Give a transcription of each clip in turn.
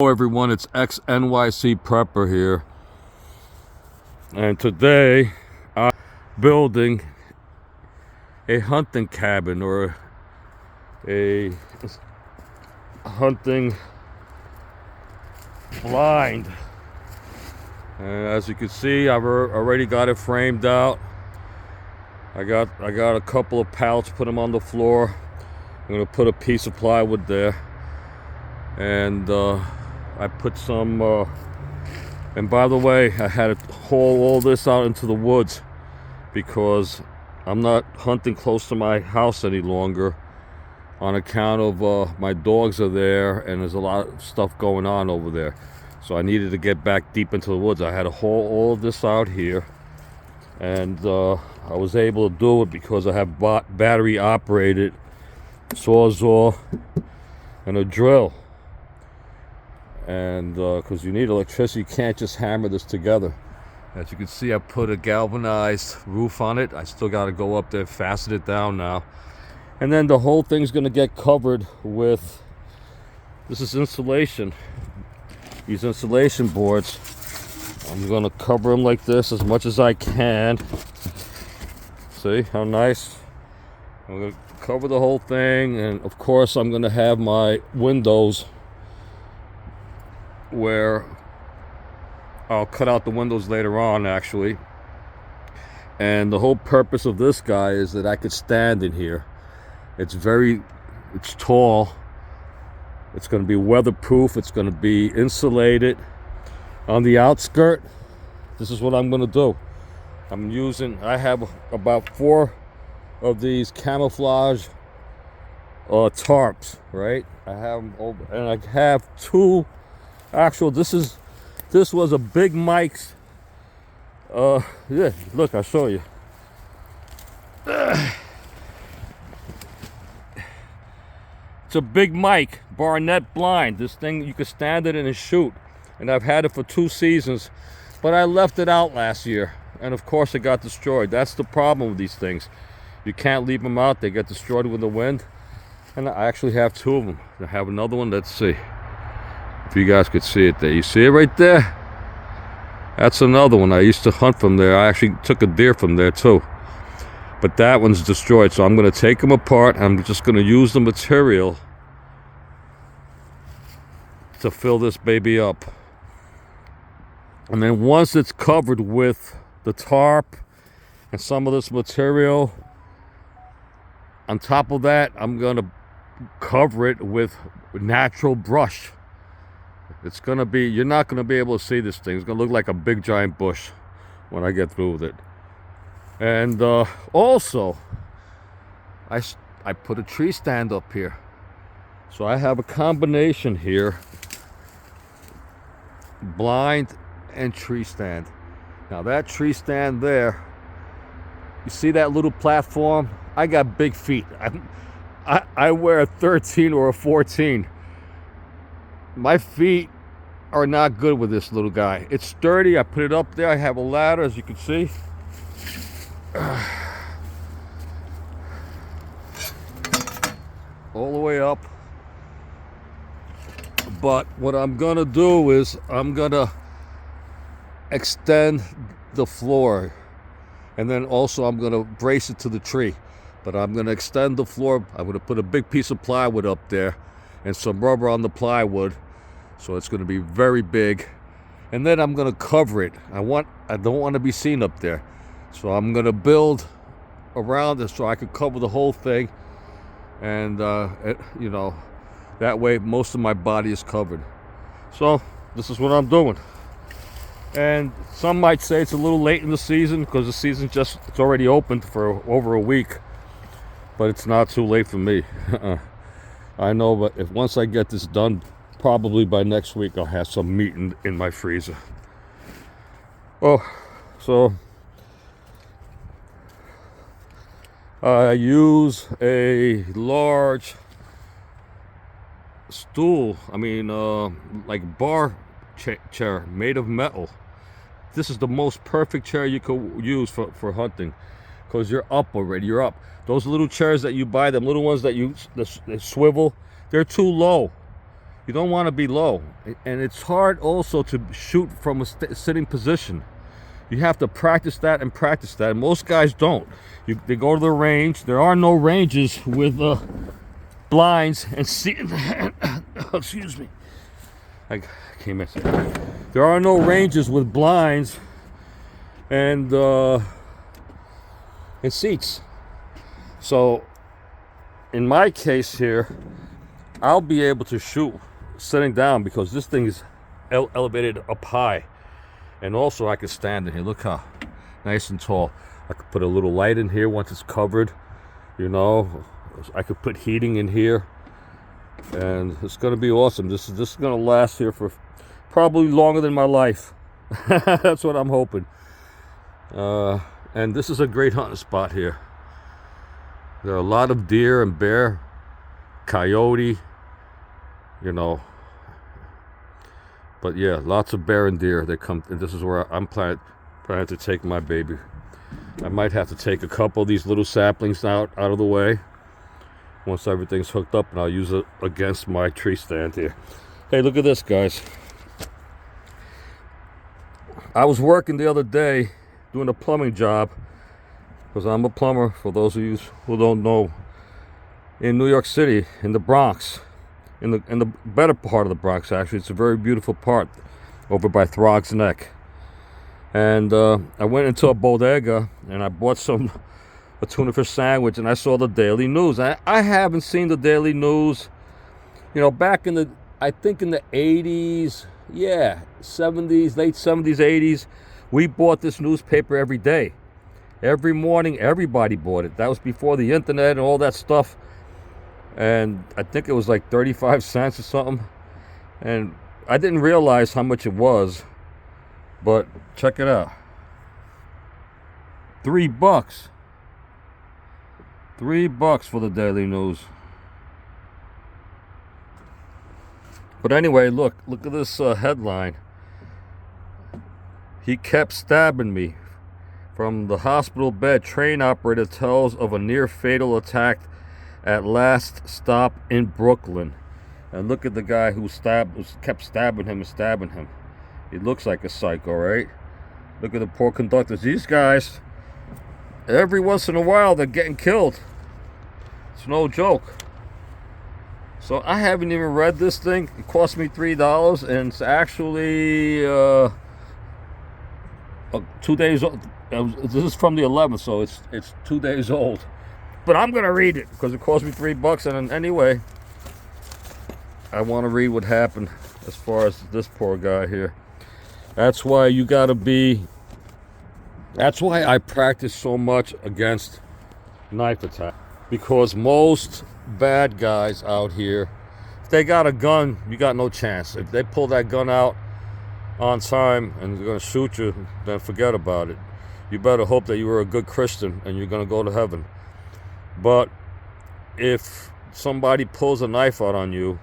Hello everyone, it's XNYC Prepper here, and today I'm building a hunting cabin or a hunting blind. And as you can see, I've already got it framed out. I got a couple of pallets, put them on the floor. I'm gonna put a piece of plywood there, and I put some, and by the way, I had to haul all this out into the woods because I'm not hunting close to my house any longer on account of my dogs are there and there's a lot of stuff going on over there. So I needed to get back deep into the woods. I had to haul all of this out here, and I was able to do it because I have battery operated Sawzall and a drill. And because you need electricity, you can't just hammer this together. As you can see, I put a galvanized roof on it. I still got to go up there, fasten it down now. And then the whole thing's going to get covered with, this is insulation. These insulation boards, I'm going to cover them like this as much as I can. See how nice? I'm going to cover the whole thing, and of course I'm going to have my windows where I'll cut out the windows later on, actually. And the whole purpose of this guy is that I could stand in here. It's tall. It's going to be weatherproof. It's going to be insulated. On the outskirt, this is what I'm going to do. I have about 4 of these camouflage tarps, right? I have them over, and I have 2. Actual, this was a Big Mike's. Yeah, look, I'll show you. It's a Big Mike Barnett blind. This thing, you can stand it in and shoot. And I've had it for 2 seasons, but I left it out last year, and of course it got destroyed. That's the problem with these things. You can't leave them out; they get destroyed with the wind. And I actually have 2 of them. I have another one. Let's see if you guys could see it there. You see it right there? That's another one. I used to hunt from there. I actually took a deer from there too. But that one's destroyed, so I'm going to take them apart. I'm just going to use the material to fill this baby up. And then once it's covered with the tarp and some of this material, on top of that, I'm going to cover it with natural brush. It's going to be, you're not going to be able to see this thing. It's going to look like a big giant bush when I get through with it. And also, I put a tree stand up here. So I have a combination here, blind and tree stand. Now that tree stand there, you see that little platform? I got big feet. I wear a 13 or a 14. My feet are not good with this little guy. It's sturdy. I put it up there. I have a ladder, as you can see. All the way up. But what I'm gonna do is I'm gonna extend the floor, and then also I'm gonna brace it to the tree. But I'm gonna extend the floor. I'm gonna put a big piece of plywood up there and some rubber on the plywood, so it's gonna be very big. And then I'm gonna cover it. I don't want to be seen up there, so I'm gonna build around it so I can cover the whole thing, and you know, that way most of my body is covered. So this is what I'm doing. And some might say it's a little late in the season because the season it's already opened for over a week, but it's not too late for me. I know, but if once I get this done, probably by next week I'll have some meat in my freezer. Oh, so I use a large stool, like bar chair made of metal. This is the most perfect chair you could use for hunting, because you're up already. You're up. Those little chairs that you buy, them little ones that they swivel, they're too low. You don't want to be low. And it's hard also to shoot from a sitting position. You have to practice that and practice that. And most guys don't. They go to the range. There are no ranges with blinds and excuse me. I came in. There are no ranges with blinds and seats. So in my case here, I'll be able to shoot sitting down because this thing is elevated up high. And also I can stand in here. Look how nice and tall. I could put a little light in here once it's covered. You know, I could put heating in here. And it's going to be awesome. This is going to last here for probably longer than my life. That's what I'm hoping. And this is a great hunting spot here. There are a lot of deer and bear, coyote, you know. But yeah, lots of bear and deer. They come, and this is where I'm planning to take my baby. I might have to take a couple of these little saplings out of the way once everything's hooked up, and I'll use it against my tree stand here. Hey, look at this, guys. I was working the other day doing a plumbing job, because I'm a plumber, for those of you who don't know, in New York City, in the Bronx. In the better part of the Bronx, actually. It's a very beautiful part over by Throgs Neck. And I went into a bodega and I bought a tuna fish sandwich, and I saw the Daily News. I haven't seen the Daily News, you know, back in the, I think in the 80s, yeah, 70s, late 70s, 80s. We bought this newspaper every day. Every morning, everybody bought it. That was before the internet and all that stuff. And I think it was like 35 cents or something. And I didn't realize how much it was. But check it out. $3. $3 for the Daily News. But anyway, look at this headline. He kept stabbing me. From the hospital bed, train operator tells of a near fatal attack at last stop in Brooklyn. And look at the guy who kept stabbing him. He looks like a psycho, right? Look at the poor conductors. These guys, every once in a while, they're getting killed. It's no joke. So I haven't even read this thing. It cost me $3, and it's actually 2 days old. This is from the 11th, so it's 2 days old. But I'm gonna read it because it cost me $3. And anyway, I want to read what happened as far as this poor guy here. That's why you gotta be. That's why I practice so much against knife attack, because most bad guys out here, if they got a gun, you got no chance. If they pull that gun out on time and they're gonna shoot you, then forget about it. You better hope that you were a good Christian and you're gonna go to heaven. But if somebody pulls a knife out on you,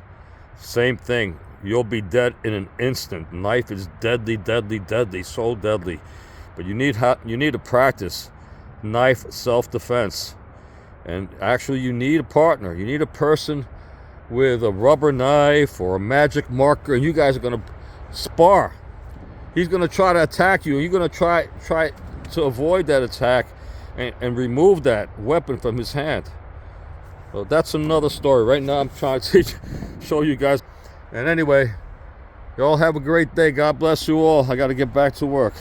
same thing. You'll be dead in an instant. Knife is deadly, deadly, deadly, so deadly. But you need to practice knife self-defense. And actually, you need a partner. You need a person with a rubber knife or a magic marker, and you guys are gonna spar. He's gonna try to attack you, and you're gonna try to avoid that attack and remove that weapon from his hand. So that's another story. Right now, I'm trying to show you guys. And anyway, you all have a great day. God bless you all. I got to get back to work.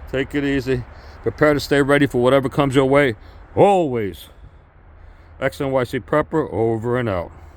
Take it easy. Prepare to stay ready for whatever comes your way. Always. XNYC Prepper, over and out.